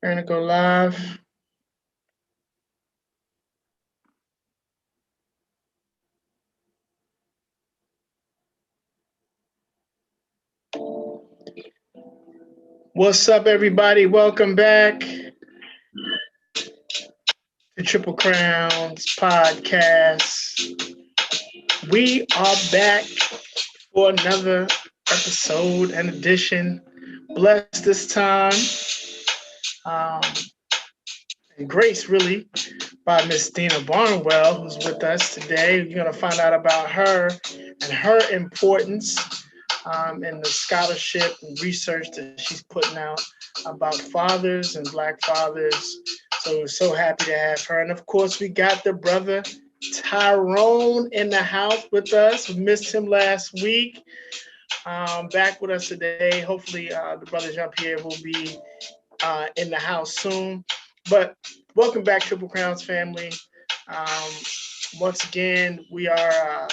We're gonna go live. What's up, everybody? Welcome back to Triple Crowns Podcast. We are back for another episode and edition. Blessed this time. Um, and grace, really, by Miss Dina Barnwell, who's with us today. You're going to find out about her and her importance and the scholarship and research that she's putting out about fathers and Black fathers. So we're so happy to have her. And of course, we got the brother Tyrone in the house with us. We missed him last week. Back with us today. Hopefully, the brother Jean-Pierre will be in the house soon. But welcome back, Triple Crowns family. Um, Once again, we are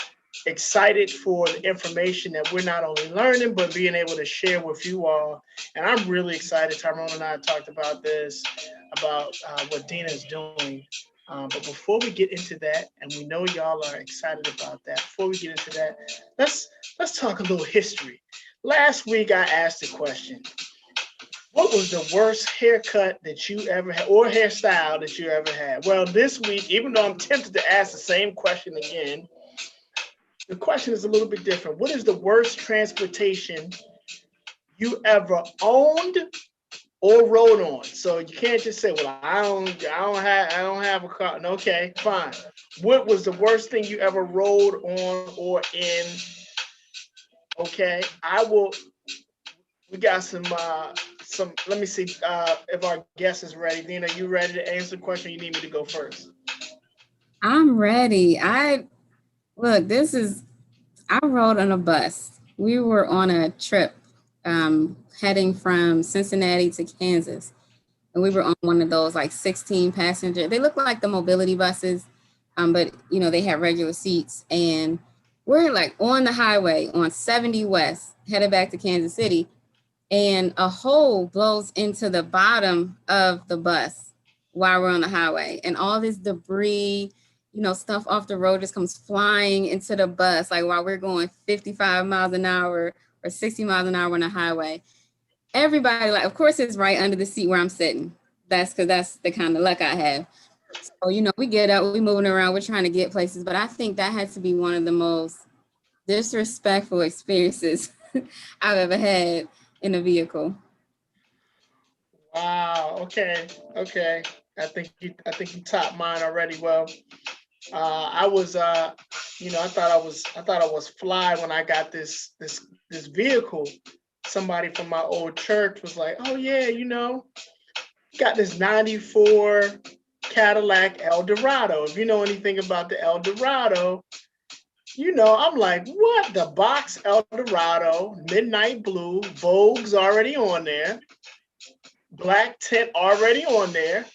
excited for the information that we're not only learning, but being able to share with you all. And I'm really excited. Tyrone and I talked about this, about what Dina is doing. But before we get into that, and we know y'all are excited about that, before we get into that, let's talk a little history. Last week I asked a question. What was the worst haircut that you ever had, or hairstyle that you ever had? Well, this week, even though I'm tempted to ask the same question again, the question is a little bit different. What is the worst transportation you ever owned or rode on? So you can't just say, "Well, I don't have a car." No, okay, fine. What was the worst thing you ever rode on or in? Okay, I will. We got some. Let me see if our guest is ready. Dina, you ready to answer the question? You need me to go first? I'm ready. This is, I rode on a bus. We were on a trip heading from Cincinnati to Kansas. And we were on one of those like 16 passenger. They look like the mobility buses, but they had regular seats. And we're like on the highway on 70 West, headed back to Kansas City. And a hole blows into the bottom of the bus while we're on the highway, and all this debris, stuff off the road just comes flying into the bus, like while we're going 55 miles an hour or 60 miles an hour on the highway. Everybody, like, of course, it's right under the seat where I'm sitting. That's because that's the kind of luck I have. So, we get up, we moving around, we're trying to get places, but I think that had to be one of the most disrespectful experiences I've ever had in a vehicle. Wow. Okay. Okay. I think you topped mine already. Well, I was I thought I was fly when I got this vehicle. Somebody from my old church was like, "Oh yeah, got this '94 Cadillac Eldorado. If you know anything about the Eldorado, I'm like, what? The box Eldorado, midnight blue, Vogue's already on there, black tint already on there.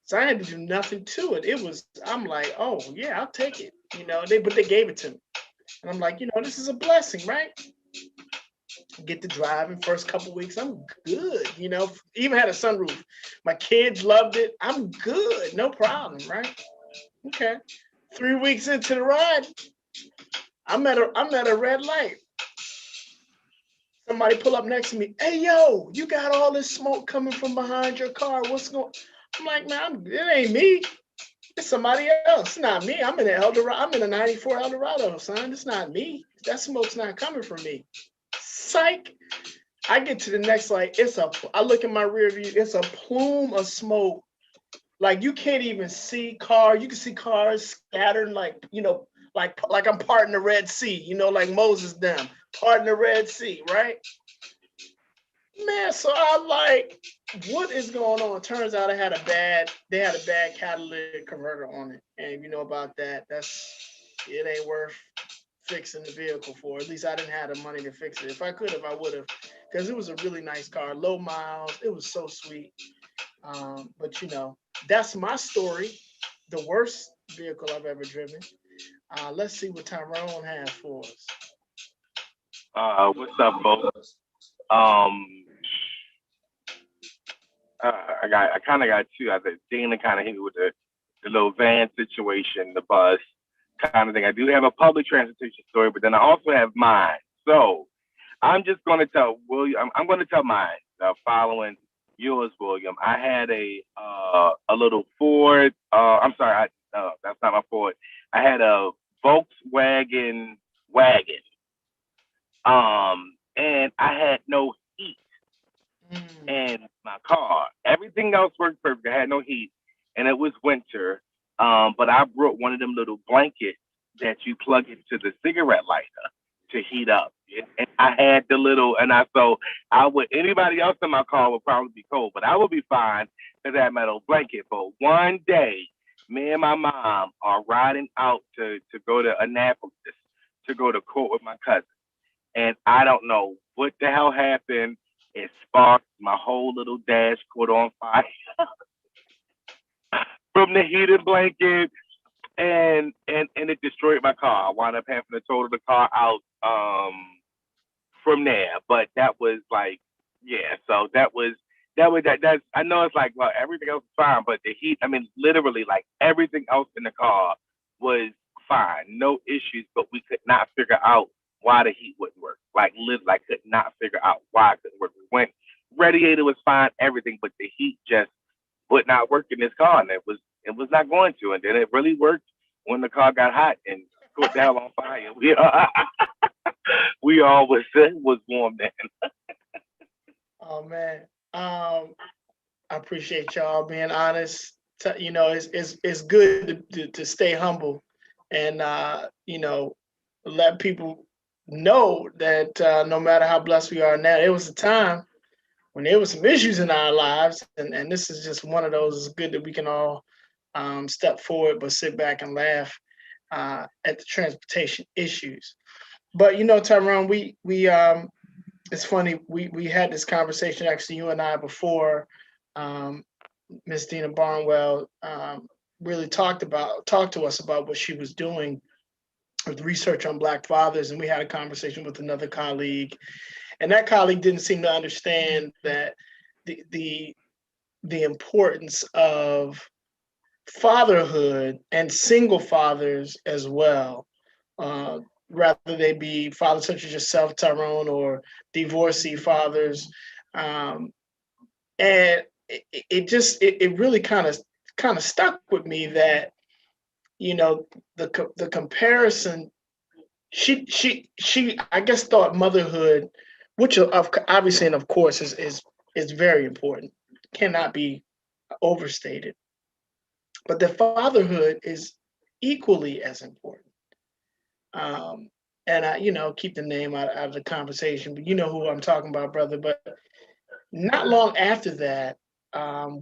So I had to do nothing to it. I'm like, oh yeah, I'll take it. But they gave it to me. And I'm like, this is a blessing, right? Get to driving first couple weeks. I'm good. Even had a sunroof. My kids loved it. I'm good. No problem, right? Okay. 3 weeks into the ride, I'm at a red light. Somebody pull up next to me. Hey, yo, you got all this smoke coming from behind your car. What's going? I'm like, man, it ain't me. It's somebody else. It's not me. I'm in an Eldorado. I'm in a '94 Eldorado, son. It's not me. That smoke's not coming from me. Psych. I get to the next light. I look in my rear view. It's a plume of smoke. Like you can't even see cars. You can see cars scattered, like I'm parting the Red Sea. Like Moses them parting the Red Sea, right? Man, so I'm like, what is going on? Turns out they had a bad catalytic converter on it. And if you know about that, it ain't worth fixing the vehicle for. At least I didn't have the money to fix it. If I could have, I would have, because it was a really nice car, low miles. It was so sweet. But that's my story. The worst vehicle I've ever driven. Let's see what Tyrone has for us. What's up, folks? Um, I I kind of got two. I think Dana kind of hit me with the little van situation, the bus kind of thing. I do have a public transportation story, but then I also have mine. So I'm just going to tell William. I'm going to tell mine following yours, William. I had a little Ford. I'm sorry, that's not my Ford. I had a Volkswagen wagon. And I had no heat in my car. Everything else worked perfect. I had no heat, and it was winter. But I brought one of them little blankets that you plug into the cigarette lighter to heat up. And I had the little, and anybody else in my car would probably be cold, but I would be fine because I had my little blanket. But one day, me and my mom are riding out to go to Annapolis to go to court with my cousin. And I don't know what the hell happened. It sparked my whole little dash caught on fire from the heated blanket, and it destroyed my car. I wound up having to total the car out from there. But that was like, yeah. So that's. I know it's like, well, everything else is fine, but the heat. I mean, literally, like everything else in the car was fine, no issues. But we could not figure out why the heat wouldn't work. Like could not figure out why it couldn't work. We went, radiator was fine, everything, but the heat just would not work in this car, and it was not going to. And then it really worked when the car got hot and put the hell on fire. We all was warm then. Oh man, I appreciate y'all being honest. You know, it's good to stay humble and let people know that no matter how blessed we are now, there was a time when there was some issues in our lives, and this is just one of those. It's good that we can all step forward, but sit back and laugh at the transportation issues. But Tyrone, we it's funny, we had this conversation, actually, you and I, before Miss Dina Barnwell really talked to us about what she was doing with research on Black fathers, and we had a conversation with another colleague, and that colleague didn't seem to understand that the importance of fatherhood and single fathers as well, rather they be fathers such as yourself, Tyrone, or divorcee fathers, and it really kind of stuck with me that the comparison. She I guess thought motherhood, which obviously and of course is very important, cannot be overstated, but the fatherhood is equally as important. And I keep the name out of the conversation, but you know who I'm talking about, brother. But not long after that,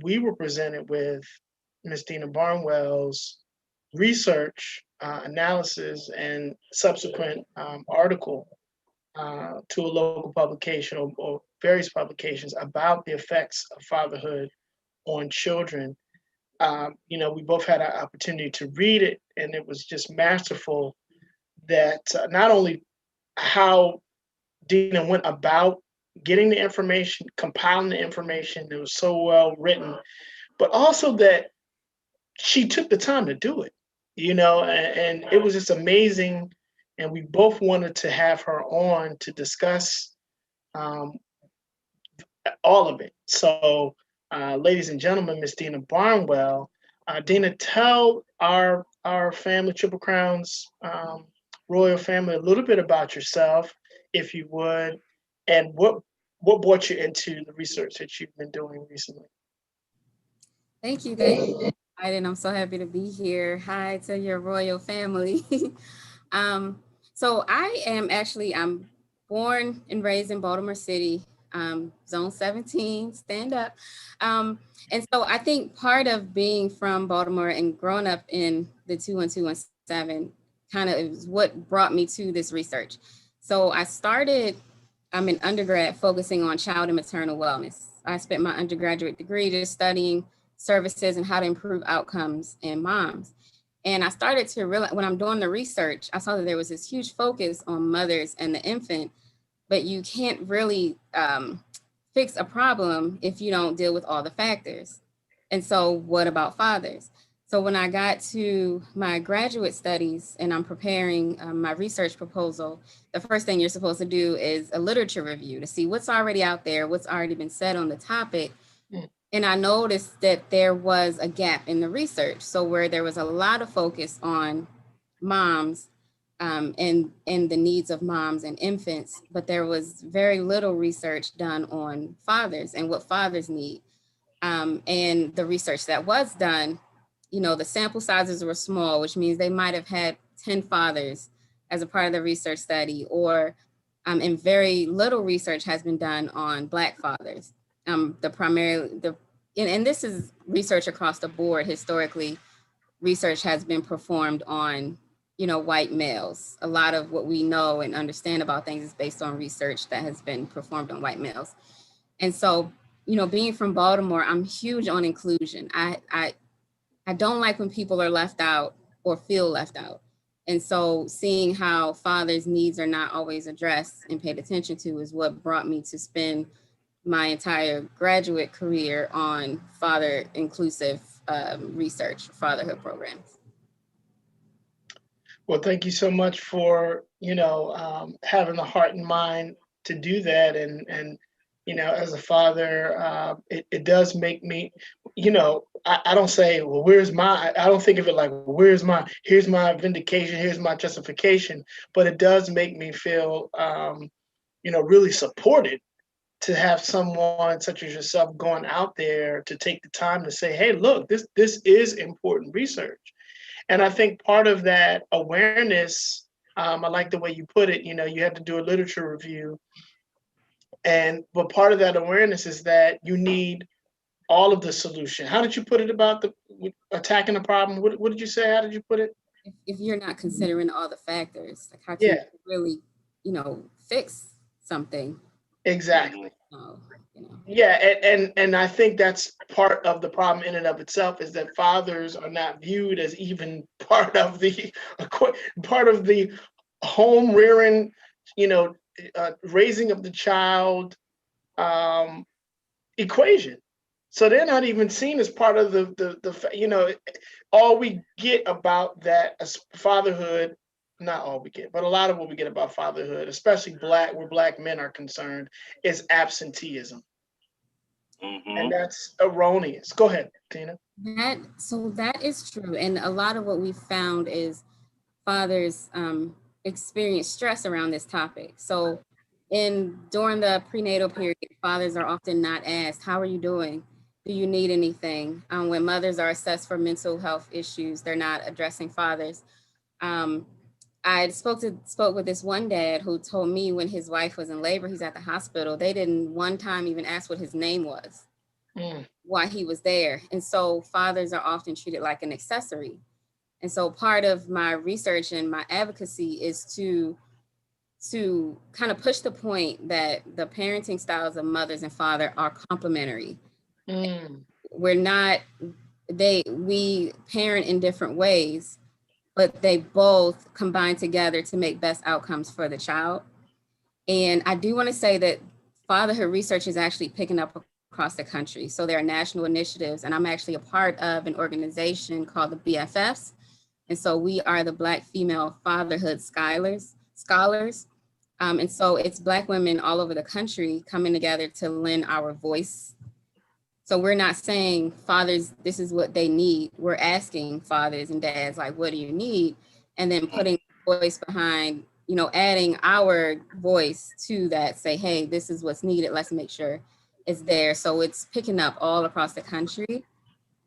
we were presented with Miss Dina Barnwell's research, analysis, and subsequent article to a local publication or various publications about the effects of fatherhood on children. We both had an opportunity to read it, and it was just masterful that not only how Dina went about getting the information, compiling the information, it was so well written, but also that she took the time to do it, and it was just amazing. And we both wanted to have her on to discuss um, all of it. So, ladies and gentlemen, Miss Dina Barnwell. Dina, tell our family, Triple Crowns royal family, a little bit about yourself, if you would, and what brought you into the research that you've been doing recently. Thank you. Thank you. And I'm so happy to be here. Hi to your royal family. So I'm born and raised in Baltimore City, Zone 17, stand up. And so I think part of being from Baltimore and growing up in the 21217 kind of is what brought me to this research. So I'm an undergrad focusing on child and maternal wellness. I spent my undergraduate degree just studying services and how to improve outcomes in moms. And I started to realize when I'm doing the research, I saw that there was this huge focus on mothers and the infant, but you can't really fix a problem if you don't deal with all the factors. And so what about fathers? So when I got to my graduate studies and I'm preparing my research proposal, the first thing you're supposed to do is a literature review to see what's already out there, what's already been said on the topic. And I noticed that there was a gap in the research. So where there was a lot of focus on moms and the needs of moms and infants, but there was very little research done on fathers and what fathers need. And the research that was done, you know, the sample sizes were small, which means they might have had 10 fathers as a part of the research study, or and very little research has been done on Black fathers. And this is research across the board. Historically, research has been performed on, you know, white males. A lot of what we know and understand about things is based on research that has been performed on white males. And so, you know, being from Baltimore, I'm huge on inclusion. I don't like when people are left out or feel left out. And so seeing how fathers' needs are not always addressed and paid attention to is what brought me to spend my entire graduate career on father inclusive research, fatherhood programs. Well, thank you so much for, having the heart and mind to do that. And as a father, it does make me, I don't say, well, I don't think of it like, here's my vindication, here's my justification, but it does make me feel, really supported to have someone such as yourself going out there to take the time to say, hey, look, this is important research. And I think part of that awareness, I like the way you put it, you have to do a literature review. But part of that awareness is that you need all of the solution. How did you put it about attacking the problem? What did you say? How did you put it? If you're not considering all the factors, like how can you really, fix something? Exactly. Oh, Yeah, and I think that's part of the problem in and of itself, is that fathers are not viewed as even part of the home rearing, raising of the child equation. So they're not even seen as part of the all we get about that as fatherhood. Not all we get, but a lot of what we get about fatherhood, especially where Black men are concerned, is absenteeism. And that's erroneous. Go ahead, Tina. That is true. And a lot of what we found is fathers experience stress around this topic. So during the prenatal period, fathers are often not asked, how are you doing? Do you need anything? When mothers are assessed for mental health issues, they're not addressing fathers. I spoke with this one dad who told me when his wife was in labor, he's at the hospital, they didn't one time even ask what his name was, why he was there. And so fathers are often treated like an accessory. And so part of my research and my advocacy is to kind of push the point that the parenting styles of mothers and father are complementary. We parent in different ways, but they both combine together to make best outcomes for the child. And I do want to say that fatherhood research is actually picking up across the country. So there are national initiatives, and I'm actually a part of an organization called the BFFs. And so we are the Black Female Fatherhood Scholars. And so it's Black women all over the country coming together to lend our voice. So we're not saying fathers, this is what they need. We're asking fathers and dads, like, what do you need? And then putting voice behind, adding our voice to that, say, hey, this is what's needed. Let's make sure it's there. So it's picking up all across the country.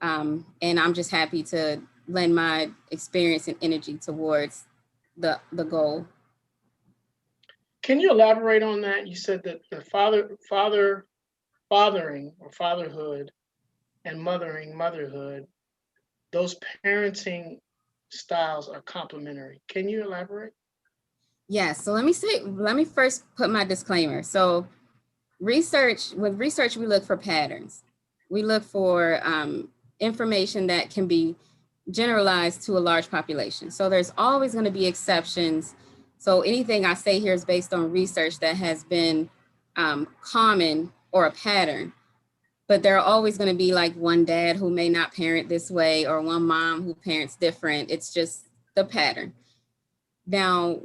And I'm just happy to lend my experience and energy towards the goal. Can you elaborate on that? You said that the fathering or fatherhood and motherhood, those parenting styles are complementary. Can you elaborate? Yes. So let me first put my disclaimer. So with research, we look for patterns. We look for information that can be generalized to a large population. So there's always going to be exceptions. So anything I say here is based on research that has been common or a pattern. but there are always going to be like one dad who may not parent this way or one mom who parents different. It's just the pattern. Now,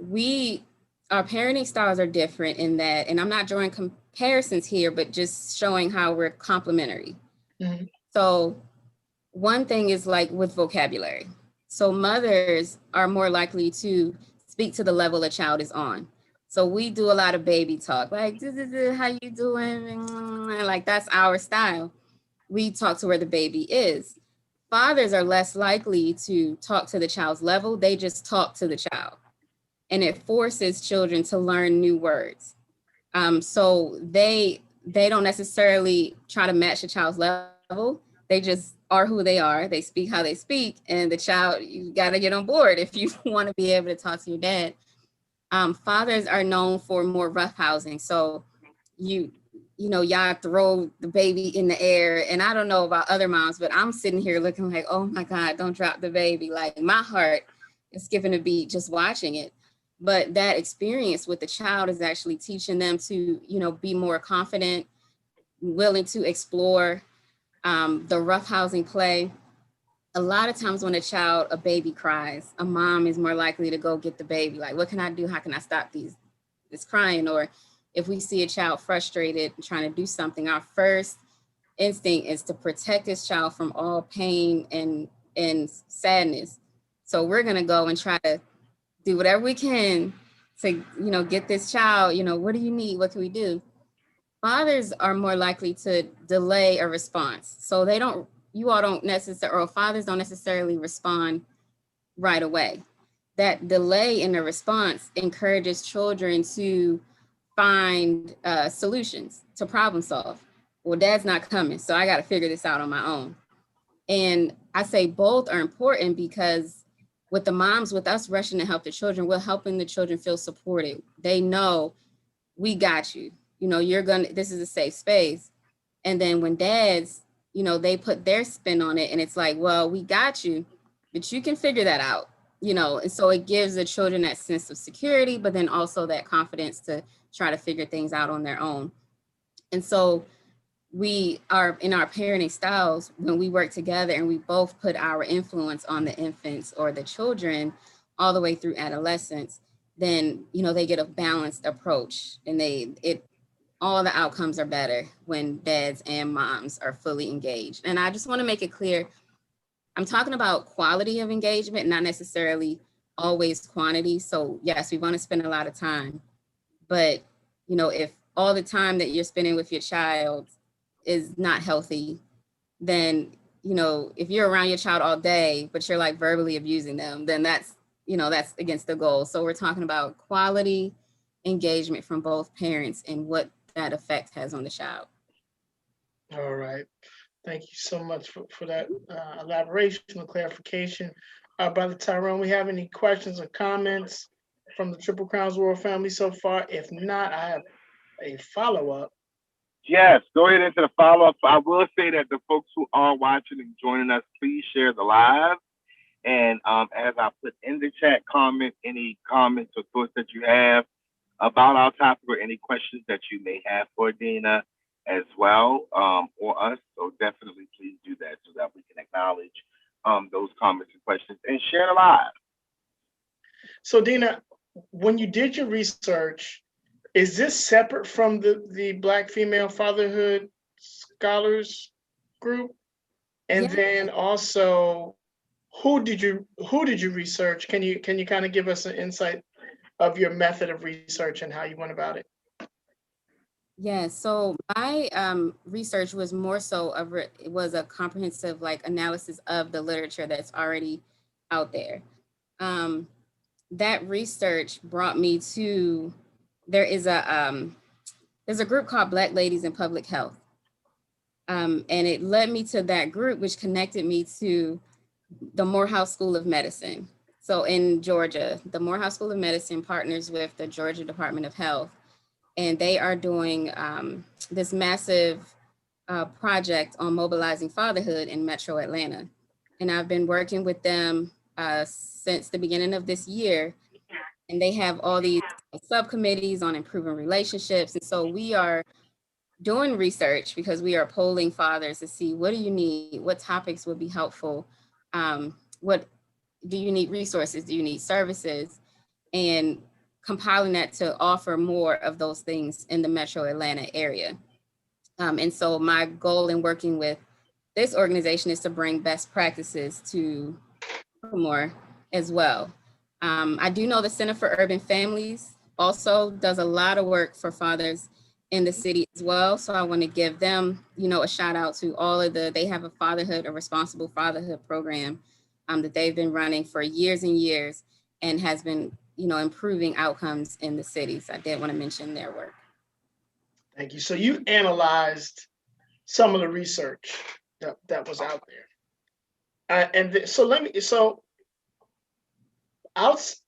our parenting styles are different in that, and I'm not drawing comparisons here, but just showing how we're complementary. Mhm. So one thing is like with vocabulary. So mothers are more likely to speak to the level a child is on. So we do a lot of baby talk, like, how you doing? Like that's our style. We talk to where the baby is. Fathers are less likely to talk to the child's level. They just talk to the child. And it forces children to learn new words. So they don't necessarily try to match the child's level. They just are who they are. They speak how they speak, and the child, you got to get on board if you want to be able to talk to your dad. Fathers are known for more roughhousing. So y'all throw the baby in the air, and I don't know about other moms, but I'm sitting here looking like, oh my God, don't drop the baby. Like my heart is skipping a beat just watching it. But that experience with the child is actually teaching them to, be more confident, willing to explore the roughhousing play. A lot of times when a baby cries, a mom is more likely to go get the baby. Like, what can I do? How can I stop this crying? Or if we see a child frustrated and trying to do something, our first instinct is to protect this child from all pain and sadness. So we're going to go and try to do whatever we can to, get this child, what do you need? What can we do? Fathers are more likely to delay a response. So fathers don't necessarily respond right away. That delay in the response encourages children to find solutions, to problem solve. Well, dad's not coming, so I got to figure this out on my own. And I say both are important because with the moms, with us rushing to help the children, we're helping the children feel supported. They know we got you. This is a safe space. And then when dads, they put their spin on it and it's like, well, we got you, but you can figure that out, and so it gives the children that sense of security, but then also that confidence to try to figure things out on their own. And so we are in our parenting styles, when we work together and we both put our influence on the infants or the children all the way through adolescence, then, they get a balanced approach and all the outcomes are better when dads and moms are fully engaged. And I just want to make it clear, I'm talking about quality of engagement, not necessarily always quantity. So yes, we want to spend a lot of time, but if all the time that you're spending with your child is not healthy, then, if you're around your child all day, but you're like verbally abusing them, then that's against the goal. So we're talking about quality engagement from both parents and what that effect has on the child. All right. Thank you so much for that elaboration and clarification. Brother Tyrone, we have any questions or comments from the Triple Crowns Royal family so far? If not, I have a follow-up. Yes, go ahead into the follow-up. I will say that the folks who are watching and joining us, please share the live. And as I put in the chat comment, any comments or thoughts that you have about our topic or any questions that you may have for Dina as well, or us. So definitely please do that so that we can acknowledge those comments and questions and share the live. So Dina, when you did your research, is this separate from the Black Female Fatherhood Scholars Group? And then also, who did you research? Can you kind of give us an insight of your method of research and how you went about it? Yeah, so my research was more so it was a comprehensive analysis of the literature that's already out there. That research brought me to, there's a group called Black Ladies in Public Health. And it led me to that group, which connected me to the Morehouse School of Medicine. So in Georgia, the Morehouse School of Medicine partners with the Georgia Department of Health, and they are doing this massive project on mobilizing fatherhood in Metro Atlanta. And I've been working with them since the beginning of this year. And they have all these subcommittees on improving relationships. And so we are doing research, because we are polling fathers to see, what do you need? What topics would be helpful? What do you need? Resources? Do you need services? And compiling that to offer more of those things in the Metro Atlanta area. And so my goal in working with this organization is to bring best practices to Baltimore as well. I do know the Center for Urban Families also does a lot of work for fathers in the city as well. So I want to give them, a shout out to all of they have a responsible fatherhood program that they've been running for years and years and has been, improving outcomes in the city. So I did want to mention their work. Thank you. So you analyzed some of the research that was out there.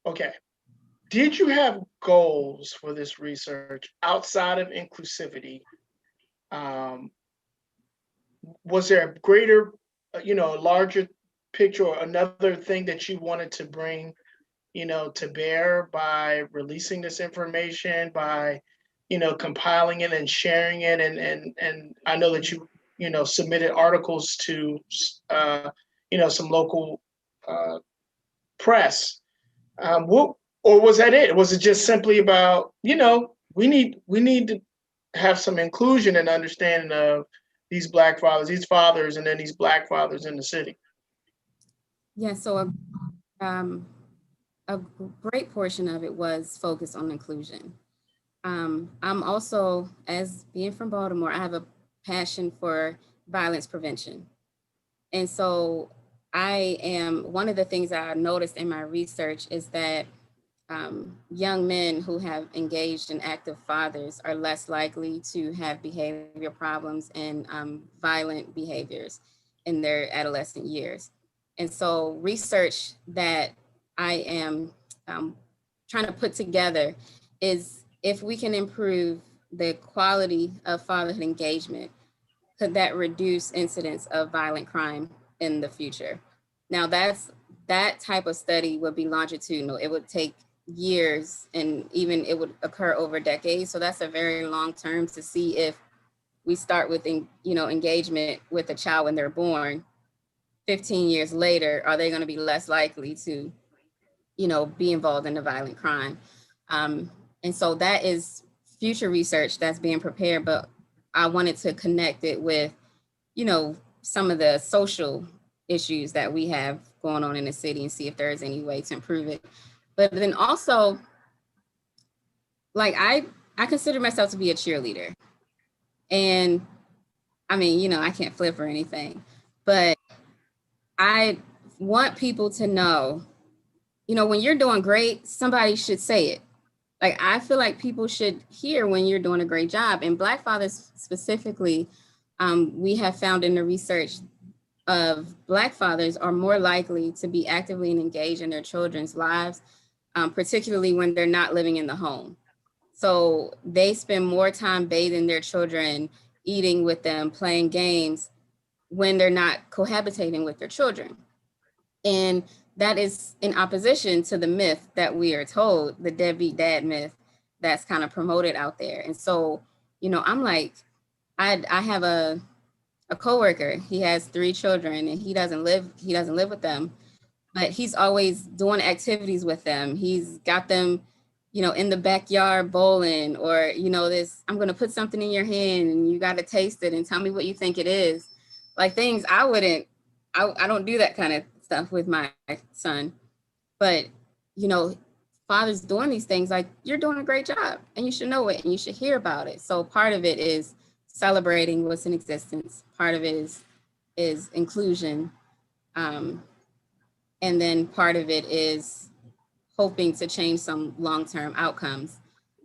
Okay. Did you have goals for this research outside of inclusivity? Was there a greater, a larger picture or another thing that you wanted to bring, to bear by releasing this information, by, compiling it and sharing it? And I know that you, submitted articles to, some local press. Or was that it? Was it just simply about, we need to have some inclusion and understanding of these Black fathers, these fathers, and then these Black fathers in the city? Yeah, so a great portion of it was focused on inclusion. I'm also, as being from Baltimore, I have a passion for violence prevention. And so one of the things that I noticed in my research is that young men who have engaged in active fathers are less likely to have behavior problems and violent behaviors in their adolescent years. And so research that I am trying to put together is, if we can improve the quality of fatherhood engagement, could that reduce incidents of violent crime in the future? Now that type of study would be longitudinal. It would take years, and even it would occur over decades. So that's a very long term to see if we start with, engagement with a child when they're born. 15 years later, are they going to be less likely to, be involved in a violent crime? And so that is future research that's being prepared, but I wanted to connect it with, some of the social issues that we have going on in the city and see if there is any way to improve it. But then also, like, I consider myself to be a cheerleader. And I mean, I can't flip or anything, but I want people to know, when you're doing great, somebody should say it. Like, I feel like people should hear when you're doing a great job. And Black fathers specifically, we have found in the research of Black fathers are more likely to be actively engaged in their children's lives, particularly when they're not living in the home. So they spend more time bathing their children, eating with them, playing games when they're not cohabitating with their children. And that is in opposition to the myth that we are told, the deadbeat dad myth that's kind of promoted out there. And so, I'm like, I have a coworker. He has 3 children and he doesn't live with them, but he's always doing activities with them. He's got them, in the backyard bowling, or, this, I'm going to put something in your hand and you got to taste it and tell me what you think it is. Like, things I don't do that kind of stuff with my son. But, fathers doing these things, like, you're doing a great job and you should know it and you should hear about it. So part of it is celebrating what's in existence. Part of it is inclusion. And then part of it is hoping to change some long-term outcomes.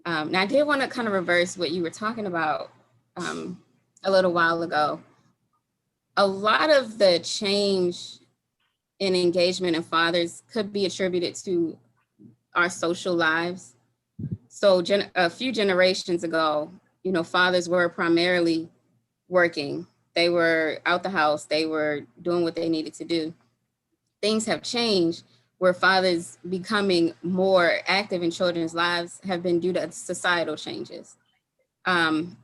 Now, I did want to kind of reverse what you were talking about a little while ago. A lot of the change in engagement in fathers could be attributed to our social lives. So a few generations ago, fathers were primarily working. They were out the house. They were doing what they needed to do. Things have changed where fathers becoming more active in children's lives have been due to societal changes.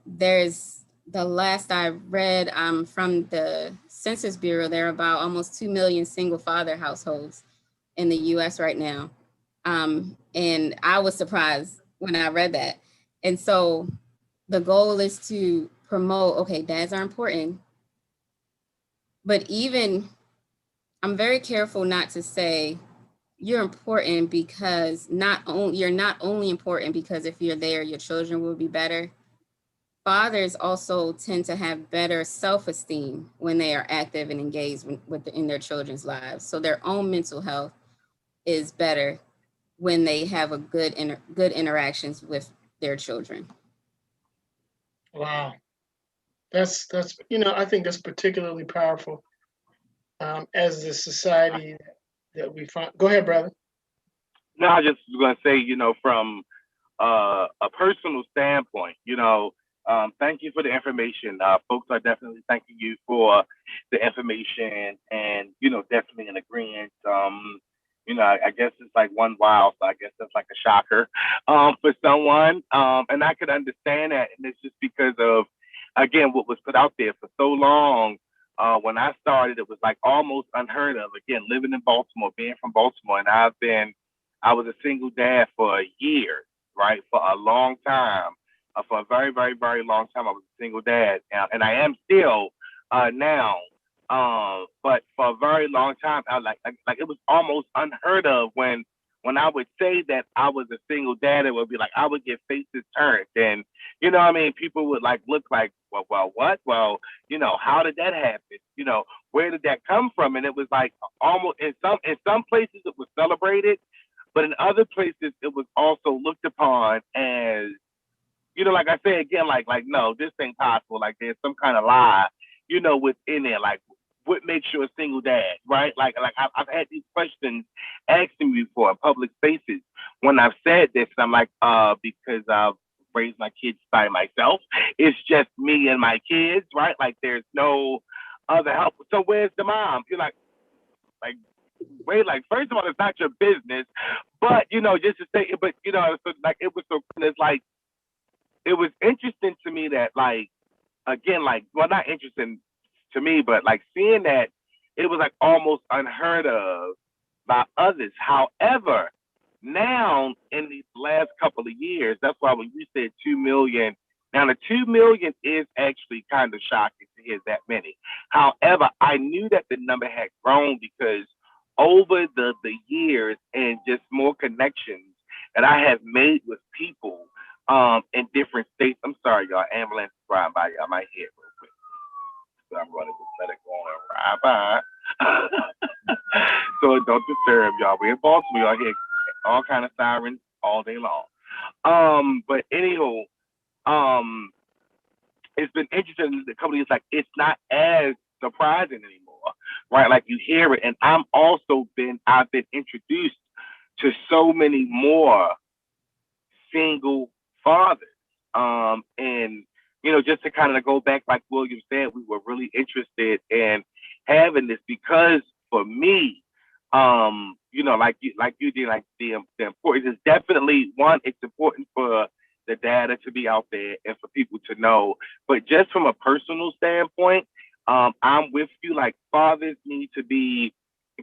There's the last I read from the Census Bureau, there are about almost 2 million single father households in the US right now. And I was surprised when I read that. And so the goal is to promote, okay, dads are important, but even I'm very careful not to say you're important because you're not only important because if you're there, your children will be better. Fathers also tend to have better self-esteem when they are active and engaged in their children's lives. So their own mental health is better when they have a good interactions with their children. Wow. That's I think that's particularly powerful as the society that we find. Go ahead, brother. No, I just was gonna say, from a personal standpoint, thank you for the information. Folks are definitely thanking you for the information, and definitely in agreement. I guess it's like one wow, so I guess that's like a shocker for someone, and I could understand that, and it's just because of again what was put out there for so long. When I started, it was like almost unheard of. Again, living in Baltimore, being from Baltimore, and I was a single dad for a year, right? For a long time, for a very, very, very long time, I was a single dad, and I am still now. But for a very long time, I like it was almost unheard of when I would say that I was a single dad. It would be like I would get faces turned, and what I mean, people would like look like, well, what? Well, how did that happen? Where did that come from? And it was like almost in some places it was celebrated, but in other places, it was also looked upon as, like I say again, like no, this ain't possible. Like there's some kind of lie, within there. Like what makes you a single dad, right? Like I've had these questions asking me before in public spaces when I've said this. I'm like, because I've raised my kids by myself. It's just me and my kids, right? Like there's no other help. So where's the mom? You're like way like first of all it's not your business, but just to say, but so, like it was so it's like it was interesting to me that like again like well not interesting to me but like seeing that it was like almost unheard of by others. However, now in these last couple of years, that's why when you said 2 million, now the 2 million is actually kind of shocking to hear that many. However, I knew that the number had grown because over the years and just more connections that I have made with people in different states. I'm sorry, y'all. Ambulance is riding by. Y'all might hear it real quick. So I'm running just let it go on and ride by. So don't disturb y'all. We're in Baltimore. Y'all hear all kind of sirens all day long. But anywho, um, it's been interesting. The company is like it's not as surprising anymore, right? Like you hear it, and I've been introduced to so many more single fathers. And just to kind of go back, like William said, we were really interested in having this because for me, like you did, like the importance is definitely one. It's important for the data to be out there and for people to know. But just from a personal standpoint, I'm with you. Like fathers need to be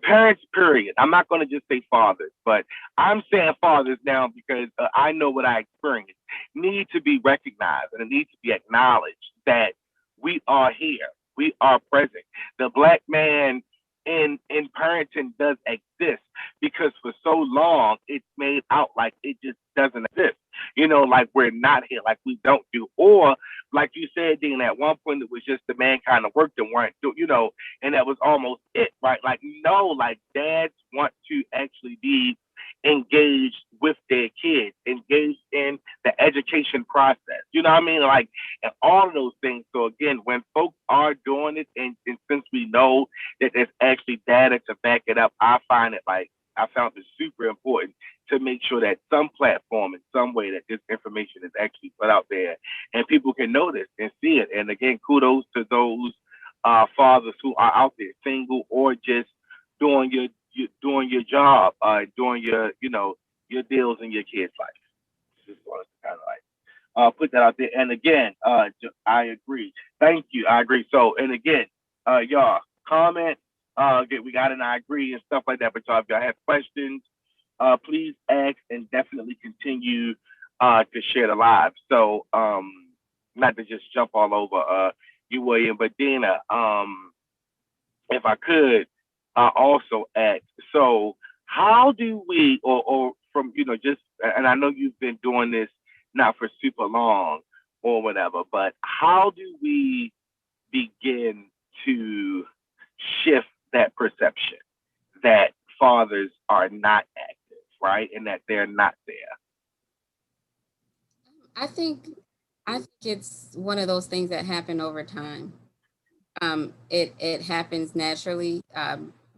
parents. Period. I'm not going to just say fathers, but I'm saying fathers now because I know what I experienced. Need to be recognized and it needs to be acknowledged that we are here. We are present. The black man in parenting does exist because for so long it's made out like it just doesn't exist. Like we're not here, like we don't do, or like you said, Dean, at one point it was just the man kind of worked and weren't do, and that was almost it, right? Like no, like dads want to actually be engaged with their kids, engaged in the education process. You know what I mean? Like, and all of those things. So again, when folks are doing it, and since we know that there's actually data to back it up, I found it super important to make sure that some platform in some way that this information is actually put out there and people can notice and see it. And again, kudos to those fathers who are out there, single or just doing doing your job, doing your deals in your kids' life. Just wanted to kind of like put that out there. And again, I agree. Thank you. I agree. So, and again, y'all comment. We got an I agree and stuff like that. But y'all, if y'all have questions, please ask and definitely continue to share the live. So, not to just jump all over you, William, but Dina, if I could also ask, so how do we, or from, just, and I know you've been doing this not for super long or whatever, but how do we begin to shift that perception that fathers are not active, right? And that they're not there? I think it's one of those things that happen over time. It happens naturally.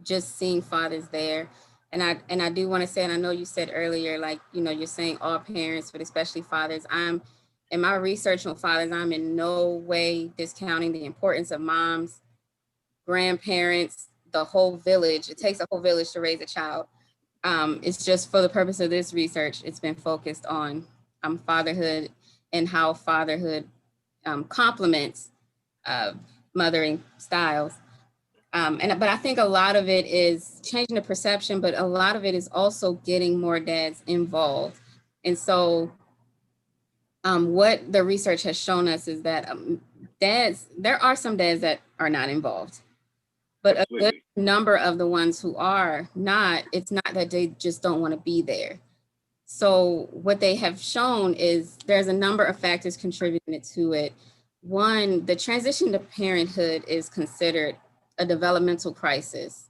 Just seeing fathers there, and I do want to say, and I know you said earlier, like you're saying all parents, but especially fathers. In my research on fathers, I'm in no way discounting the importance of moms, grandparents, the whole village. It takes a whole village to raise a child. It's just for the purpose of this research, it's been focused on fatherhood and how fatherhood complements mothering styles. But I think a lot of it is changing the perception, but a lot of it is also getting more dads involved. And so what the research has shown us is that there are some dads that are not involved, but a good number of the ones who are not, it's not that they just don't want to be there. So what they have shown is there's a number of factors contributing to it. One, the transition to parenthood is considered a developmental crisis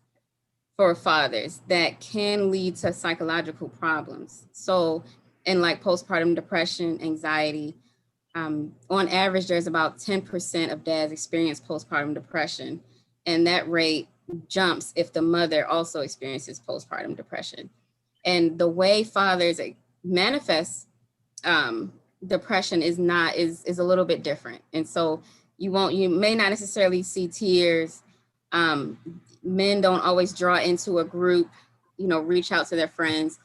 for fathers that can lead to psychological problems. So in like postpartum depression, anxiety, on average, there's about 10% of dads experience postpartum depression. And that rate jumps if the mother also experiences postpartum depression. And the way fathers manifest depression is a little bit different. And so you may not necessarily see tears. Men don't always draw into a group, reach out to their friends.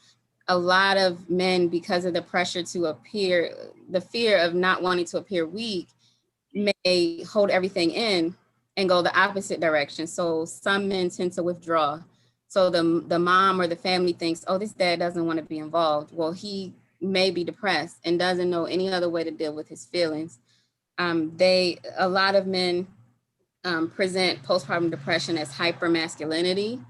A lot of men, because of the pressure to appear, the fear of not wanting to appear weak, may hold everything in and go the opposite direction. So some men tend to withdraw. So the mom or the family thinks, oh, this dad doesn't want to be involved. Well, he may be depressed and doesn't know any other way to deal with his feelings. A lot of men present postpartum depression as hypermasculinity.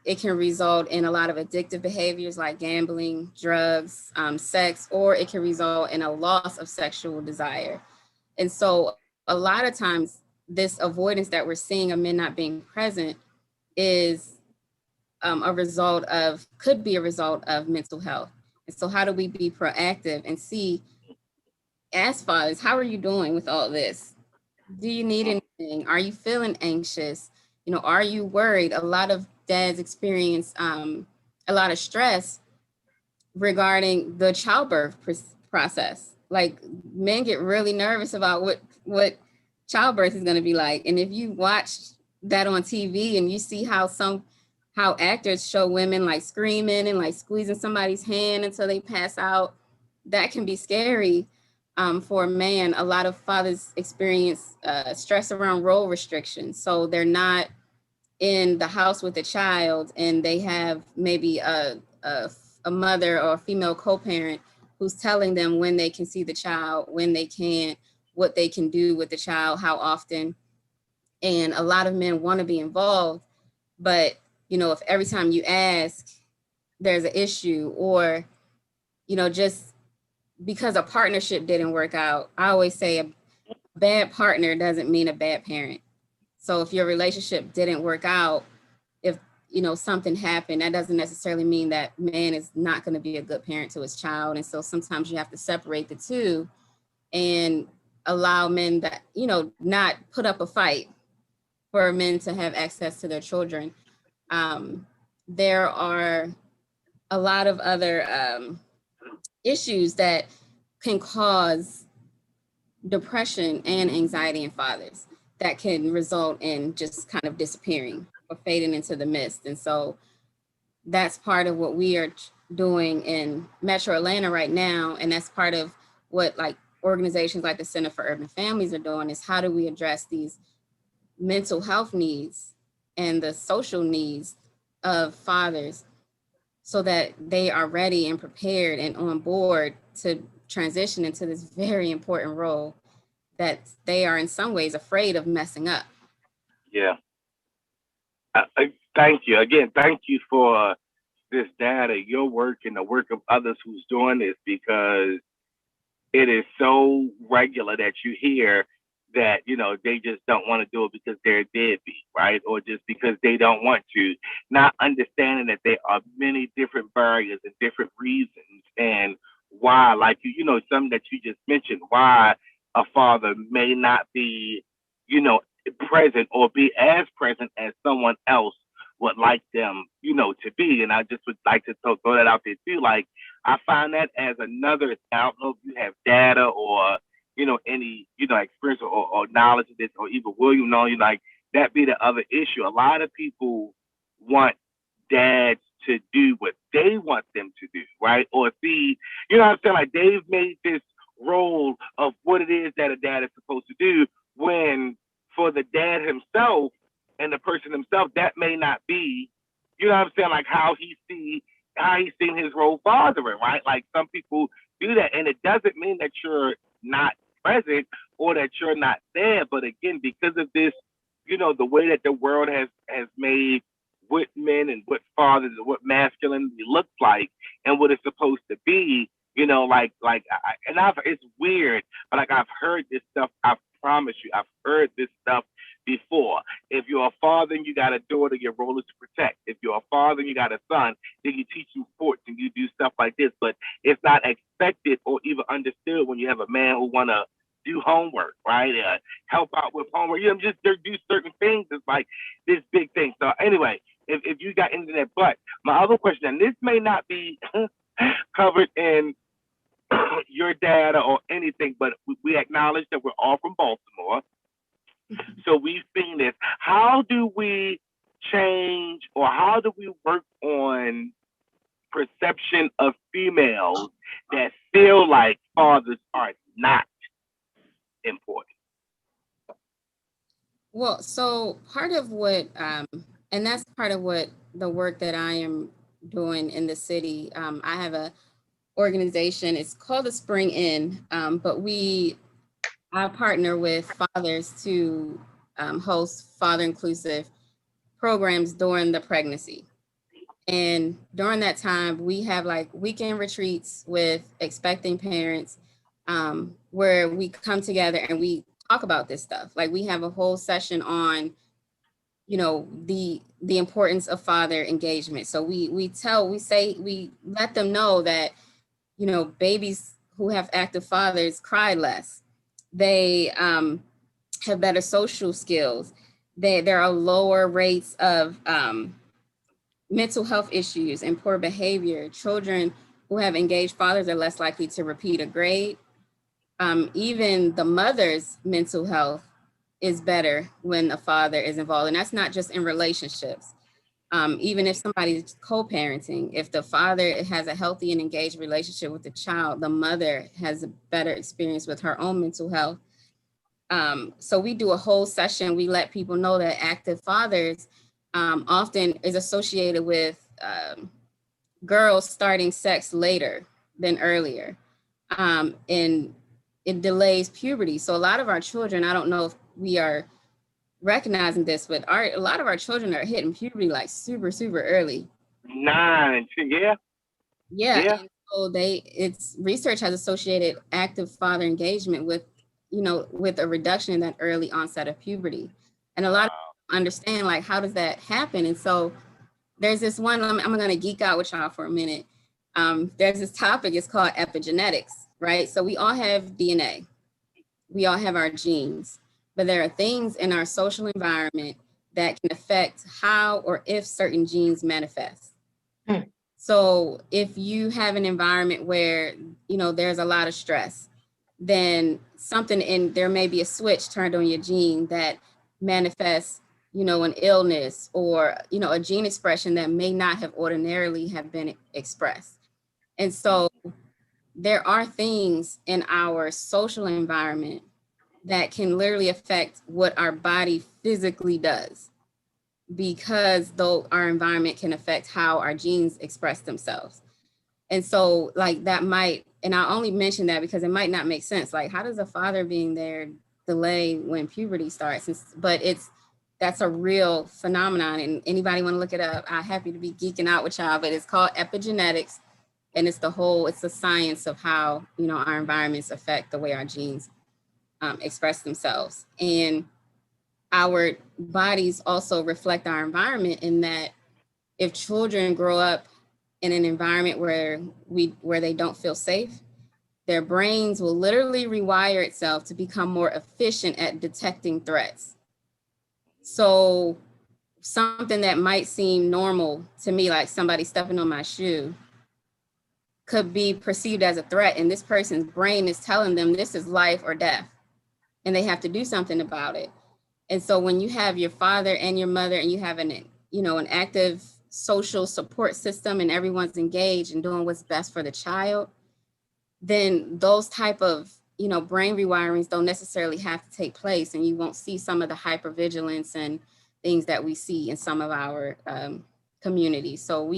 It can result in a lot of addictive behaviors like gambling, drugs, sex, or it can result in a loss of sexual desire. And so a lot of times this avoidance that we're seeing of men not being present is could be a result of mental health. And so how do we be proactive and see, as fathers, how are you doing with all this? Do you need anything? Are you feeling anxious? Are you worried? A lot of dads experience a lot of stress regarding the childbirth process. Like men get really nervous about what childbirth is going to be like. And if you watch that on TV and you see how actors show women like screaming and like squeezing somebody's hand until they pass out, that can be scary for a man. A lot of fathers experience stress around role restrictions. So they're not in the house with a child and they have maybe a mother or a female co-parent who's telling them when they can see the child, when they can't, what they can do with the child, how often. And a lot of men want to be involved, but if every time you ask, there's an issue, or, just because a partnership didn't work out, I always say a bad partner doesn't mean a bad parent. So if your relationship didn't work out, if, something happened, that doesn't necessarily mean that man is not going to be a good parent to his child. And so sometimes you have to separate the two and allow men that, not put up a fight for men to have access to their children. There are a lot of other issues that can cause depression and anxiety in fathers that can result in just kind of disappearing or fading into the mist. And so that's part of what we are doing in Metro Atlanta right now. And that's part of what like organizations like the Center for Urban Families are doing is how do we address these mental health needs and the social needs of fathers so that they are ready and prepared and on board to transition into this very important role that they are in some ways afraid of messing up. Yeah. Thank you. Again, thank you for this data, your work and the work of others who's doing this, because it is so regular that you hear that, you know, they just don't want to do it because they're a deadbeat, right? Or just because they don't want to, not understanding that there are many different barriers and different reasons and why, like you know, some that you just mentioned, why a father may not be, you know, present or be as present as someone else would like them, you know, to be. And I just would like to throw that out there too. Like, I find that as another, I don't know if you have data or, you know, any, you know, experience or knowledge of this, or even William, know, you like that be the other issue. A lot of people want dads to do what they want them to do, right? Or see, you know what I'm saying? Like, they've made this role of what it is that a dad is supposed to do, when for the dad himself and the person himself, that may not be, you know what I'm saying? Like how he's seen his role fathering, right? Like, some people do that, and it doesn't mean that you're not present or that you're not there. But again, because of this, you know, the way that the world has made what men and what fathers and what masculinity looks like and what it's supposed to be, you know, it's weird, but like, I've heard this stuff. I promise you, I've heard this stuff before. If you're a father and you got a daughter, your role is to protect. If you're a father and you got a son, then you teach him sports and you do stuff like this. But it's not expected or even understood when you have a man who want to do homework, right? Help out with homework. You know, just do certain things. It's like this big thing. So anyway, if you got into that, but my other question, and this may not be covered in your data or anything, but we acknowledge that we're all from Baltimore. So we've seen this. How do we change, or how do we work on perception of females that feel like fathers are not important? Well, so part of what, and that's part of what the work that I am doing in the city. I have a organization. It's called the Spring Inn, but I partner with fathers to host father inclusive programs during the pregnancy. And during that time, we have like weekend retreats with expecting parents, where we come together and we talk about this stuff. Like, we have a whole session on, you know, the importance of father engagement. So we let them know that, you know, babies who have active fathers cry less. They have better social skills. There are lower rates of mental health issues and poor behavior. Children who have engaged fathers are less likely to repeat a grade. Even the mother's mental health is better when the father is involved. And that's not just in relationships. Even if somebody's co-parenting, if the father has a healthy and engaged relationship with the child, the mother has a better experience with her own mental health. So we do a whole session. We let people know that active fathers often is associated with girls starting sex later than earlier. And it delays puberty. So a lot of our children, I don't know if we are recognizing this, but a lot of our children are hitting puberty like super, super early. 9, 10, yeah. Yeah. And so research has associated active father engagement with, you know, with a reduction in that early onset of puberty. And a lot of people understand, like, how does that happen? And so there's this one, I'm going to geek out with y'all for a minute. There's this topic, it's called epigenetics, right? So we all have DNA. We all have our genes, but there are things in our social environment that can affect how or if certain genes manifest. So if you have an environment where, you know, there's a lot of stress, then there may be a switch turned on your gene that manifests, you know, an illness or, you know, a gene expression that may not have ordinarily have been expressed. And so there are things in our social environment that can literally affect what our body physically does, because though our environment can affect how our genes express themselves. And so like that might, and I only mention that because it might not make sense. Like, how does a father being there delay when puberty starts? But that's a real phenomenon, and anybody want to look it up, I'm happy to be geeking out with y'all, but it's called epigenetics. And it's the science of how, our environments affect the way our genes express themselves. And our bodies also reflect our environment, in that if children grow up in an environment where they don't feel safe, their brains will literally rewire itself to become more efficient at detecting threats. So something that might seem normal to me, like somebody stepping on my shoe, could be perceived as a threat, and this person's brain is telling them this is life or death, and they have to do something about it. And so when you have your father and your mother, and you have an active social support system, and everyone's engaged and doing what's best for the child, then those type of brain rewirings don't necessarily have to take place, and you won't see some of the hypervigilance and things that we see in some of our communities. So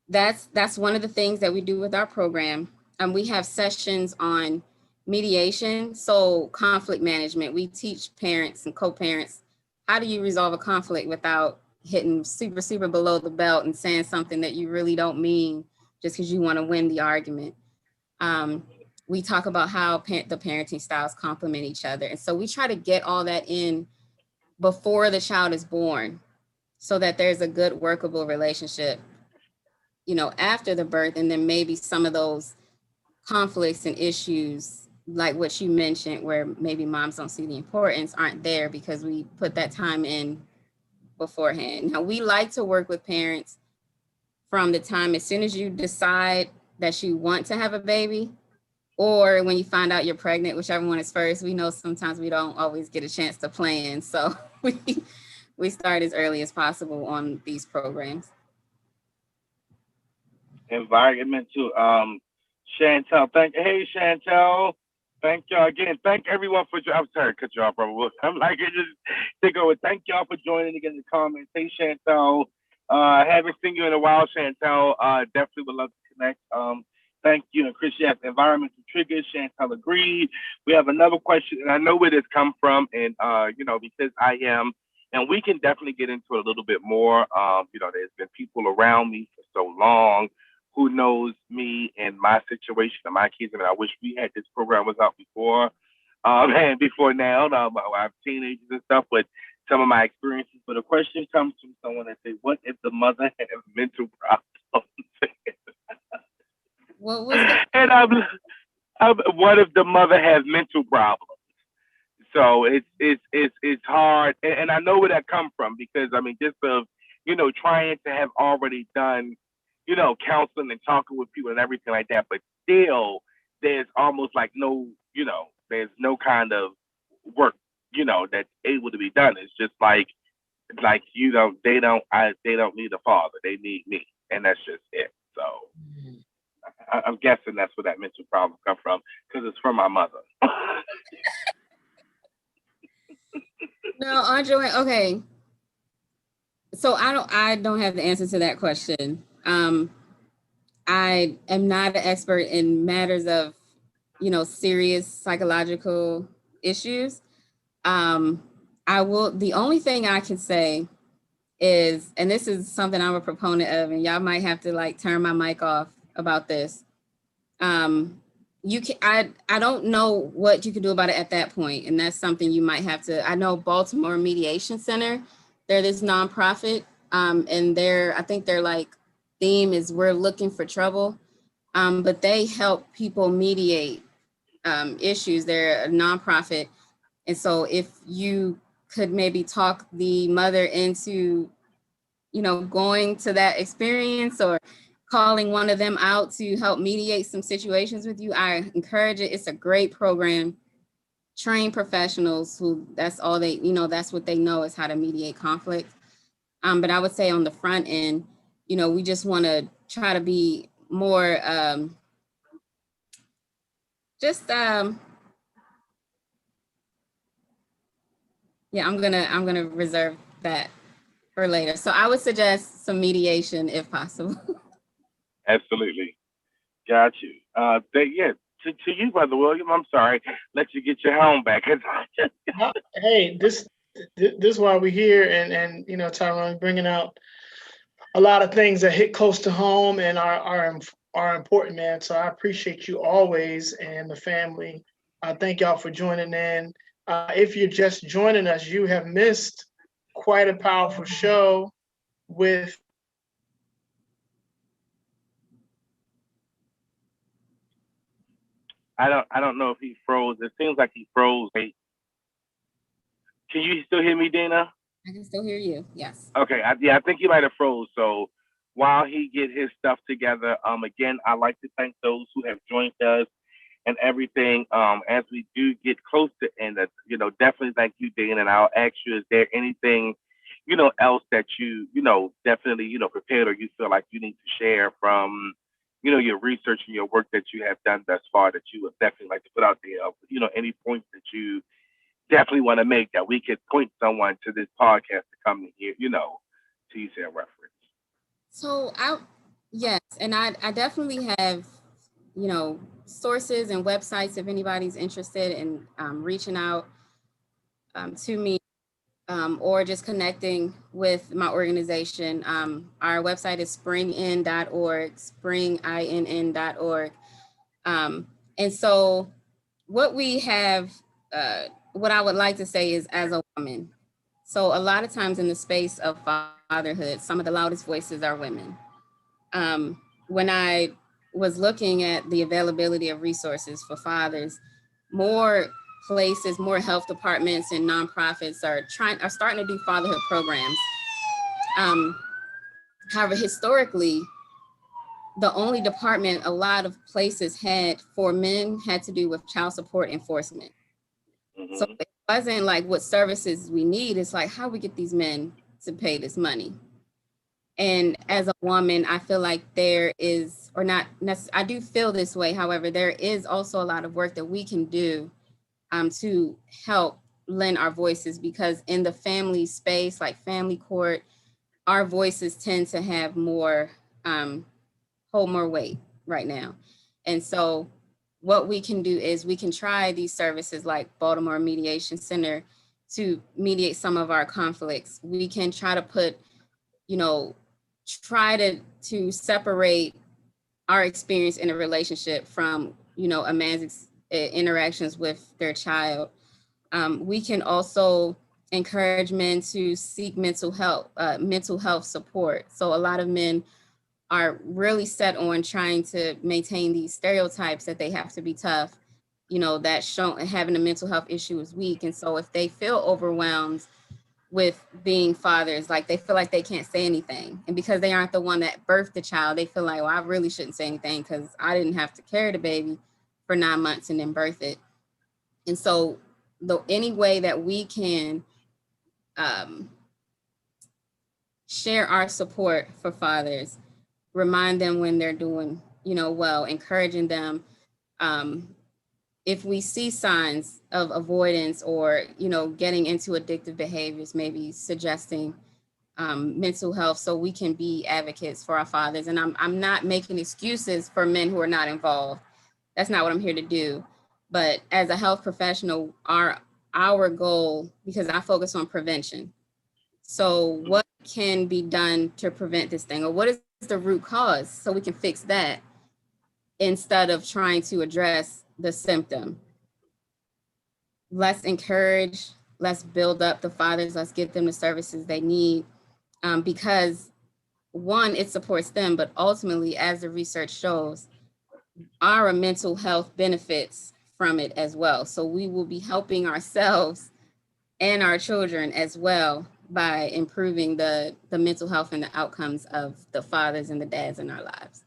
that's one of the things that we do with our program. We have sessions on mediation, so conflict management. We teach parents and co-parents, how do you resolve a conflict without hitting super, super below the belt and saying something that you really don't mean just because you want to win the argument. We talk about how the parenting styles complement each other. And so we try to get all that in before the child is born, so that there's a good workable relationship after the birth. And then maybe some of those conflicts and issues, like what you mentioned, where maybe moms don't see the importance, aren't there because we put that time in beforehand. Now, we like to work with parents from the time as soon as you decide that you want to have a baby, or when you find out you're pregnant, whichever one is first. We know sometimes we don't always get a chance to plan. So we start as early as possible on these programs. Environmental, Chantel, hey Chantel, thank y'all again. Thank everyone for, I'm sorry to cut you off, bro. I'm like, it just take over. Thank y'all for joining again in the comments. Hey Chantel, haven't seen you in a while, Chantel. Definitely would love to connect. Thank you. And Chris, yes, environmental triggers, Chantel agreed. We have another question, and I know where this come from, and because I am, and we can definitely get into it a little bit more. There's been people around me for so long who knows me and my situation and my kids. I mean, I wish we had this program was out before, and before now. I have teenagers and stuff, but some of my experiences. But a question comes from someone that says, "What if the mother has mental problems?" What was that? And what if the mother has mental problems? So it's hard, and I know where that comes from, because I mean, just of trying to have already done counseling and talking with people and everything like that, but still there's almost like no there's no kind of work that's able to be done. It's just like they don't need a father, they need me, and that's just it. So I'm guessing that's where that mental problem come from, because it's from my mother. No, Andre, okay. So I don't have the answer to that question. I am not an expert in matters of, serious psychological issues. The only thing I can say is, and this is something I'm a proponent of, and y'all might have to turn my mic off about this. I don't know what you can do about it at that point. And that's something you might have to, I know Baltimore Mediation Center, they're this nonprofit, and I think their theme is "We're looking for trouble." But they help people mediate issues. They're a nonprofit. And so if you could maybe talk the mother into, going to that experience, or calling one of them out to help mediate some situations with you, I encourage it. It's a great program. Trained professionals who that's all they, that's what they know, is how to mediate conflict. But I would say on the front end, we just want to try to be more just yeah, I'm gonna reserve that for later. So I would suggest some mediation if possible. Absolutely. Got you. Yeah, to you, Brother William, I'm sorry. Let you get your helm back. Hey, this is why we're here, and Tyrone bringing out a lot of things that hit close to home and are important, man. So I appreciate you always and the family. Thank y'all for joining in. If you're just joining us, you have missed quite a powerful show with. I don't know if he froze. It seems like he froze. Hey, can you still hear me, Dana? I can still hear you. Yes. Okay. I think he might have froze. So while he get his stuff together, again, I'd like to thank those who have joined us and everything. As we do get close to end, definitely thank you, Dana. And I'll ask you, is there anything, else that definitely, prepared or you feel like you need to share from, your research and your work that you have done thus far that you would definitely like to put out there? Any points that you definitely want to make that we could point someone to this podcast to come and hear, to use their reference. So yes, and I definitely have, sources and websites if anybody's interested in reaching out to me or just connecting with my organization. Our website is springin.org, springinn.org. And so what we have, what I would like to say is, as a woman, so a lot of times in the space of fatherhood, some of the loudest voices are women. When I was looking at the availability of resources for fathers, more places, more health departments and nonprofits are starting to do fatherhood programs. However, historically, the only department a lot of places had for men had to do with child support enforcement. Mm-hmm. So it wasn't like what services we need. It's like how we get these men to pay this money. And as a woman, I feel like there is, or not necessarily, I do feel this way. However, there is also a lot of work that we can do to help lend our voices, because in the family space, like family court, our voices tend to have more, hold more weight right now. And so what we can do is we can try these services like Baltimore Mediation Center to mediate some of our conflicts. We can try to put, try to separate our experience in a relationship from, a man's interactions with their child. We can also encourage men to seek mental health support. So a lot of men are really set on trying to maintain these stereotypes that they have to be tough, that having a mental health issue is weak. And so if they feel overwhelmed with being fathers, like they feel like they can't say anything. And because they aren't the one that birthed the child, they feel like, well, I really shouldn't say anything because I didn't have to carry the baby for 9 months and then birth it. And so any way that we can share our support for fathers, remind them when they're doing, well, encouraging them. If we see signs of avoidance or, getting into addictive behaviors, maybe suggesting mental health, so we can be advocates for our fathers. And I'm not making excuses for men who are not involved. That's not what I'm here to do. But as a health professional, our goal, because I focus on prevention. So what can be done to prevent this thing, or what is the root cause so we can fix that instead of trying to address the symptom? Let's encourage, let's build up the fathers, let's get them the services they need, because one, it supports them, but ultimately, as the research shows, our mental health benefits from it as well. So we will be helping ourselves and our children as well by improving the mental health and the outcomes of the fathers and the dads in our lives.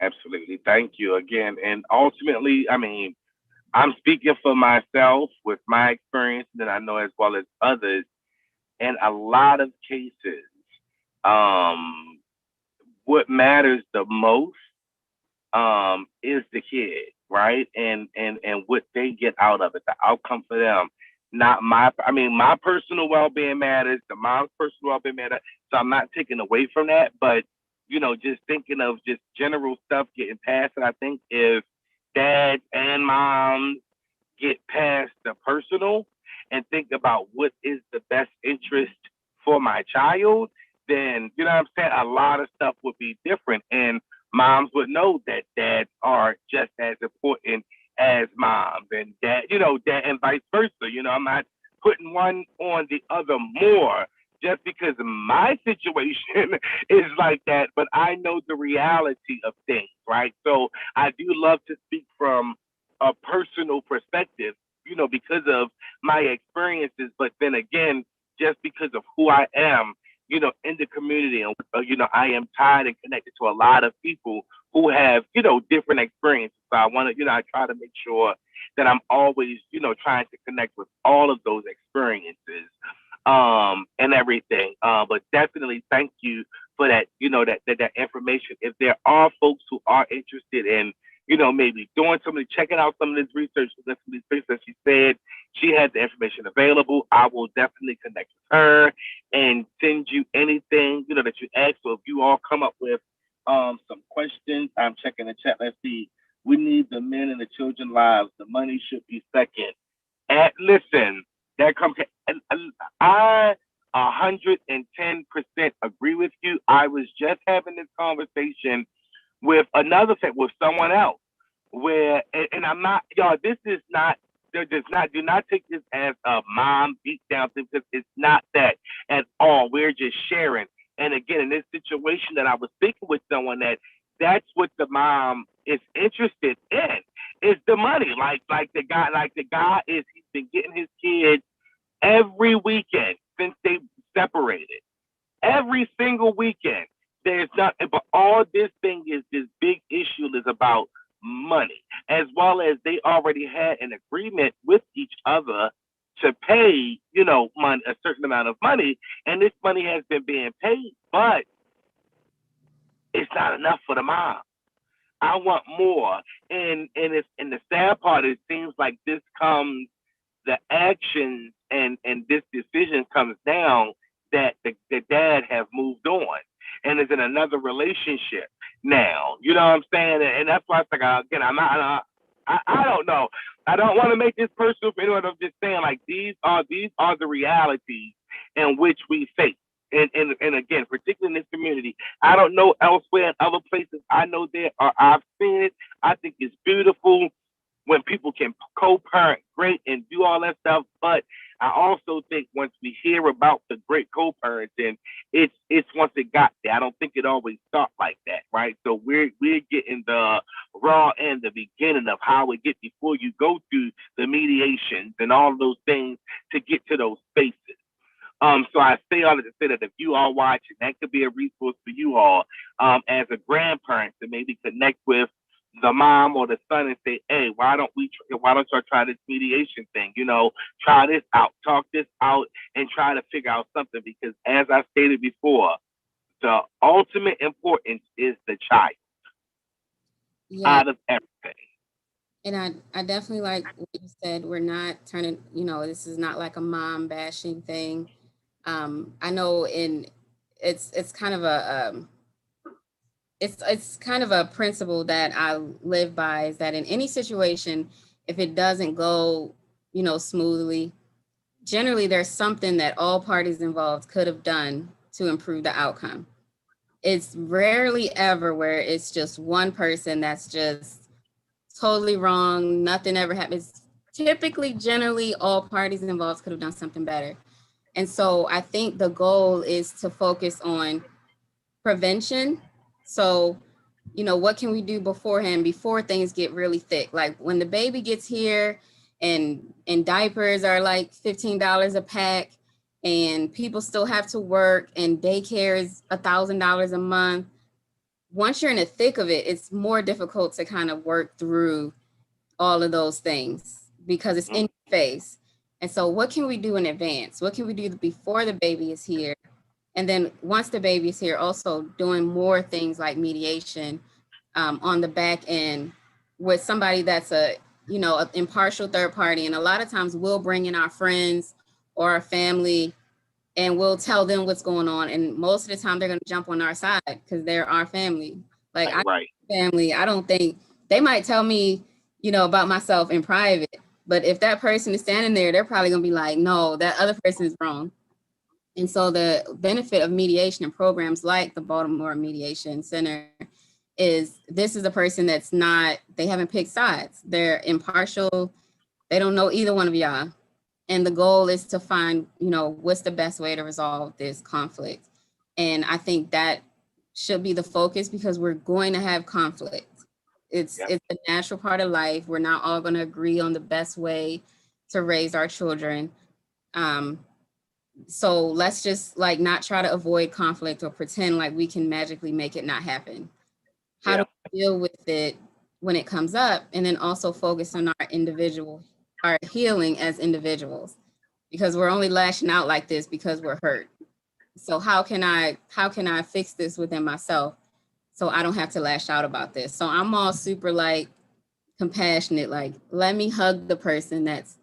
Absolutely. Thank you again. And ultimately, I'm speaking for myself with my experience, and I know as well as others. In a lot of cases, what matters the most is the kid, right? And what they get out of it, the outcome for them. Not my, I mean, my personal well-being matters. The mom's personal well-being matters. So I'm not taking away from that, but just thinking of just general stuff getting past. And I think if dads and moms get past the personal and think about what is the best interest for my child, then you know what I'm saying, a lot of stuff would be different. And moms would know that dads are just as important as moms, and dad and vice versa. I'm not putting one on the other more just because my situation is like that, but I know the reality of things, right? So I do love to speak from a personal perspective, because of my experiences, but then again, just because of who I am, in the community. And, I am tied and connected to a lot of people who have, different experiences. So I want to, I try to make sure that I'm always, trying to connect with all of those experiences, and everything. But definitely thank you for that, that information. If there are folks who are interested in, maybe doing something, checking out some of this research, some of these things that she said, she had the information available. I will definitely connect with her and send you anything, that you ask. So if you all come up with some questions, I'm checking the chat. Let's see. We need the men and the children lives. The money should be second. And listen, that comes. I 110% agree with you. I was just having this conversation with with someone else, where and I'm not, y'all. This is not. Do not take this as a mom beat down thing, because it's not that at all. We're just sharing. And again, in this situation that I was speaking with someone, that's what the mom is interested in, is the money. Like the guy is, he's been getting his kids every weekend since they separated. Every single weekend. There's nothing, but all this thing is, this big issue is about money, as well as they already had an agreement with each other to pay, money, a certain amount of money, and this money has been being paid, but it's not enough for the mom. I want more, and the sad part, it seems like the actions and this decision comes down that the dad have moved on and is in another relationship now. You know what I'm saying? And that's why it's like, again, I'm not. I don't know. I don't want to make this personal for anyone. I'm just saying, like, these are the realities in which we face. And again, particularly in this community, I don't know elsewhere in other places. I know there are. I've seen it. I think it's beautiful when people can co-parent great and do all that stuff. But I also think once we hear about the great co-parenting, it's once it got there. I don't think it always starts like that, right? So we're getting the raw end, the beginning of how it gets before you go through the mediations and all of those things to get to those spaces. So I say all to say that if you are watching, that could be a resource for you all, as a grandparent, to maybe connect with the mom or the son and say, hey, why don't y'all try this mediation thing? Try this out, talk this out, and try to figure out something. Because as I stated before, the ultimate importance is the child out of everything. And I definitely like what you said. We're not turning, this is not like a mom bashing thing. I know it's kind of a, it's kind of a principle that I live by, is that in any situation, if it doesn't go, smoothly, generally there's something that all parties involved could have done to improve the outcome. It's rarely ever where it's just one person that's just totally wrong. Nothing ever happens. Typically, generally, all parties involved could have done something better. And so I think the goal is to focus on prevention. So, what can we do beforehand, before things get really thick? Like when the baby gets here and diapers are like $15 a pack, and people still have to work, and daycare is $1,000 a month. Once you're in the thick of it, it's more difficult to kind of work through all of those things because it's in your face. And so what can we do in advance? What can we do before the baby is here? And then once the baby is here, also doing more things like mediation, on the back end with somebody that's an impartial third party. And a lot of times we'll bring in our friends or our family and we'll tell them what's going on. And most of the time they're going to jump on our side because they're our family. Like family, I don't think they might tell me, about myself in private, but if that person is standing there, they're probably going to be like, no, that other person is wrong. And so the benefit of mediation and programs like the Baltimore Mediation Center is this is a person that's they haven't picked sides. They're impartial. They don't know either one of y'all. And the goal is to find, what's the best way to resolve this conflict. And I think that should be the focus because we're going to have conflict. It's a natural part of life. We're not all going to agree on the best way to raise our children. So let's just not try to avoid conflict or pretend like we can magically make it not happen. How do we deal with it when it comes up? And then also focus on our healing as individuals, because we're only lashing out like this because we're hurt. So how can I fix this within myself so I don't have to lash out about this? So I'm all super compassionate, let me hug the person that's,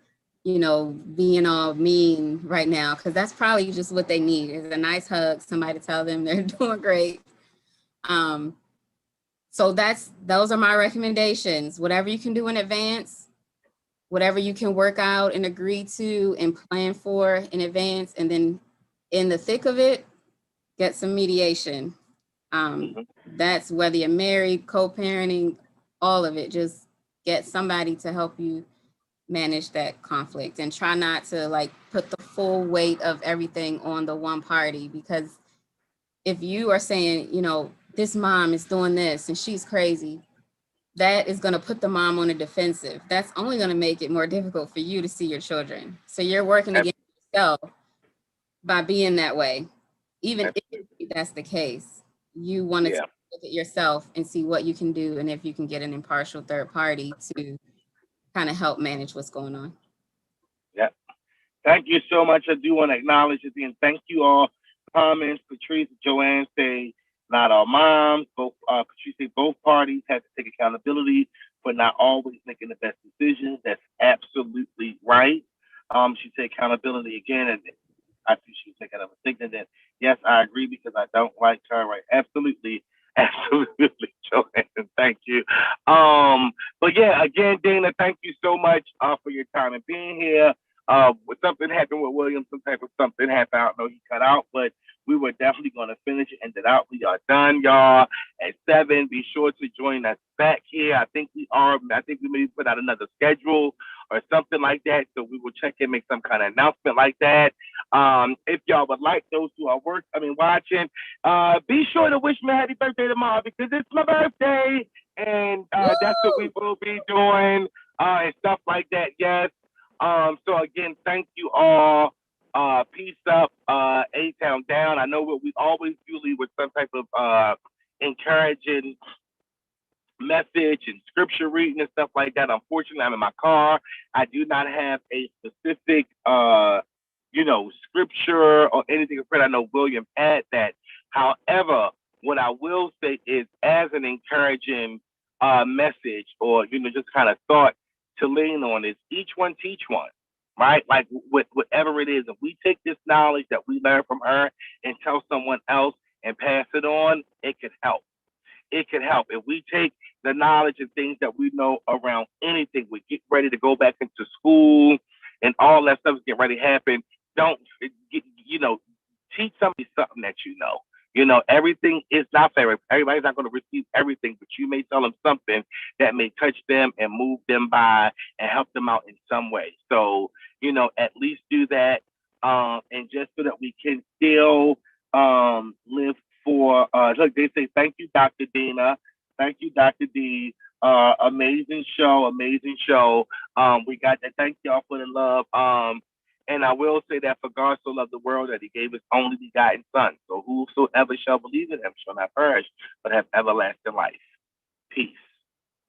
being all mean right now, because that's probably just what they need is a nice hug, somebody to tell them they're doing great. So those are my recommendations. Whatever you can do in advance, whatever you can work out and agree to and plan for in advance, and then in the thick of it, get some mediation. That's whether you're married, co-parenting, all of it. Just get somebody to help you manage that conflict and try not to put the full weight of everything on the one party, because if you are saying, this mom is doing this and she's crazy, that is going to put the mom on a defensive. That's only going to make it more difficult for you to see your children. So you're working against yourself by being that way. Even if that's the case, you want to look at yourself and see what you can do and if you can get an impartial third party to kind of help manage what's going on. Yeah. Thank you so much. I do want to acknowledge it and thank you all. Comments, Patrice, Joanne say, not all moms. Patrice say both parties have to take accountability for not always making the best decisions. That's absolutely right. She said accountability again, and I think she was taking up a thinking that yes, I agree because I don't like her. Right? Absolutely, Joanne. Thank you. But yeah, again, Dana, thank you so much for your time and being here. Something happened with William, some type of something happened. I don't know, he cut out, but we were definitely going to finish it, end it out. We are done, y'all. At 7, be sure to join us back here. I think we may put out another schedule or something like that. So we will check and make some kind of announcement like that. If y'all would like those who are watching, be sure to wish me happy birthday tomorrow because it's my birthday. And that's what we will be doing and stuff like that. Yes. So again, thank you all. Peace up, A-Town down. I know what we always do leave with some type of encouraging message and scripture reading and stuff like that. Unfortunately, I'm in my car. I do not have a specific, scripture or anything. I know William had that. However, what I will say is as an encouraging message or, just kind of thought to lean on is each one teach one, right? Like whatever it is, if we take this knowledge that we learned from her and tell someone else and pass it on, it could help. It could help. If we take the knowledge and things that we know around anything, we get ready to go back into school and all that stuff is getting ready to happen. Don't, teach somebody something that you know. Everything is not fair. Everybody's not going to receive everything, but you may tell them something that may touch them and move them by and help them out in some way. So, at least do that. And just so that we can still live for, look, they say, thank you, Dr. Dina. Thank you, Dr. D. Amazing show. We got to thank y'all for the love. And I will say that for God so loved the world that he gave his only begotten son. So whosoever shall believe in him shall not perish, but have everlasting life. Peace.